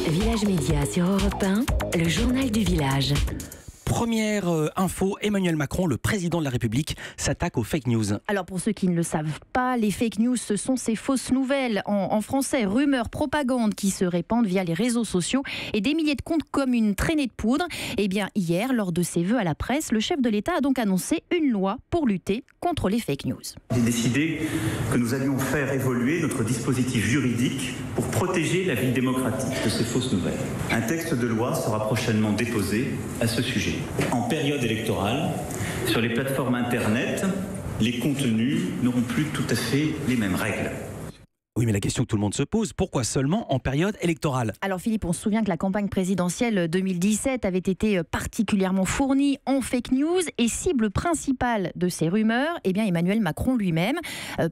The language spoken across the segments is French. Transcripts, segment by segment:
Village Média sur Europe 1, le journal du village. Première info, Emmanuel Macron, le président de la République, s'attaque aux fake news. Alors pour ceux qui ne le savent pas, les fake news, ce sont ces fausses nouvelles, en français, rumeurs, propagande qui se répandent via les réseaux sociaux et des milliers de comptes comme une traînée de poudre. Eh bien hier, lors de ses vœux à la presse, le chef de l'État a donc annoncé une loi pour lutter contre les fake news. J'ai décidé que nous allions faire évoluer notre dispositif juridique pour protéger la vie démocratique de ces fausses nouvelles. Un texte de loi sera prochainement déposé à ce sujet. En période électorale, sur les plateformes Internet, les contenus n'auront plus tout à fait les mêmes règles. Oui, mais la question que tout le monde se pose, pourquoi seulement en période électorale ? Alors Philippe, on se souvient que la campagne présidentielle 2017 avait été particulièrement fournie en fake news et cible principale de ces rumeurs, eh bien Emmanuel Macron lui-même.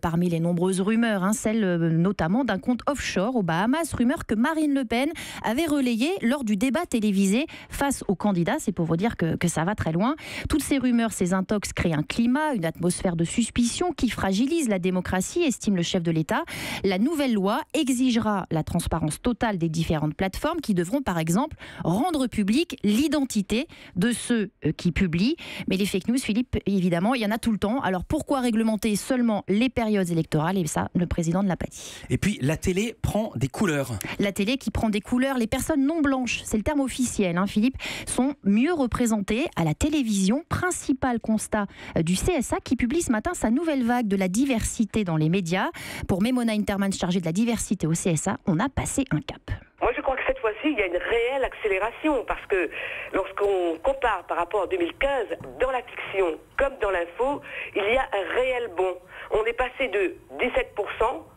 Parmi les nombreuses rumeurs, celle notamment d'un compte offshore aux Bahamas, rumeur que Marine Le Pen avait relayée lors du débat télévisé face aux candidats. C'est pour vous dire que ça va très loin. Toutes ces rumeurs, ces intox créent un climat, une atmosphère de suspicion qui fragilise la démocratie, estime le chef de l'État. La nouvelle loi exigera la transparence totale des différentes plateformes qui devront par exemple rendre publique l'identité de ceux qui publient. Mais les fake news, Philippe, évidemment, il y en a tout le temps. Alors pourquoi réglementer seulement les périodes électorales ? Et ça, le président ne l'a pas dit. Et puis la télé prend des couleurs. La télé qui prend des couleurs. Les personnes non blanches, c'est le terme officiel, Philippe, sont mieux représentées à la télévision. Principal constat du CSA qui publie ce matin sa nouvelle vague de la diversité dans les médias. Pour Memona Interman, chargée de la diversité au CSA, on a passé un cap. Moi, je crois que cette fois-ci, il y a une réelle accélération parce que lorsqu'on compare par rapport à 2015, dans la fiction comme dans l'info, il y a un réel bond. On est passé de 17%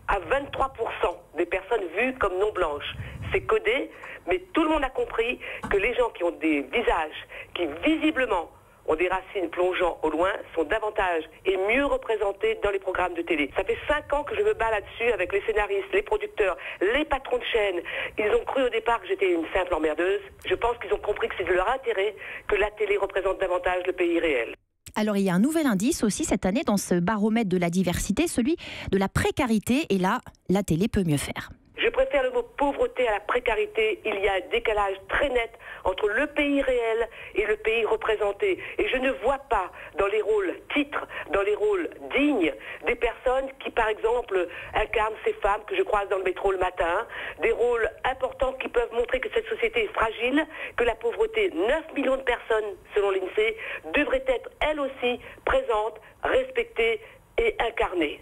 à 23% des personnes vues comme non blanches. C'est codé, mais tout le monde a compris que les gens qui ont des visages qui visiblement ont des racines plongeant au loin, sont davantage et mieux représentés dans les programmes de télé. Ça fait 5 ans que je me bats là-dessus avec les scénaristes, les producteurs, les patrons de chaîne. Ils ont cru au départ que j'étais une simple emmerdeuse. Je pense qu'ils ont compris que c'est de leur intérêt que la télé représente davantage le pays réel. Alors il y a un nouvel indice aussi cette année dans ce baromètre de la diversité, celui de la précarité. Et là, la télé peut mieux faire. Je préfère le mot pauvreté à la précarité. Il y a un décalage très net entre le pays réel et le pays représenté. Et je ne vois pas dans les rôles titres, dans les rôles dignes, des personnes qui, par exemple, incarnent ces femmes que je croise dans le métro le matin, des rôles importants qui peuvent montrer que cette société est fragile, que la pauvreté, 9 millions de personnes, selon l'INSEE, devrait être, elle aussi, présente, respectée et incarnée.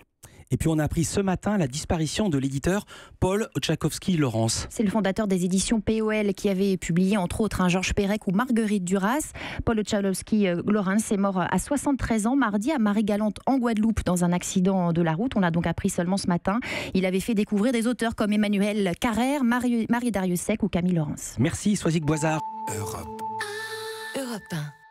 Et puis on a appris ce matin la disparition de l'éditeur Paul Oczachowski-Lawrence. C'est le fondateur des éditions POL qui avait publié entre autres un Georges Perec ou Marguerite Duras. Paul Oczachowski-Lawrence est mort à 73 ans mardi à Marie-Galante en Guadeloupe dans un accident de la route. On l'a donc appris seulement ce matin. Il avait fait découvrir des auteurs comme Emmanuel Carrère, Marie Dariussec ou Camille Laurence. Merci Soisic Boisard. Europe 1.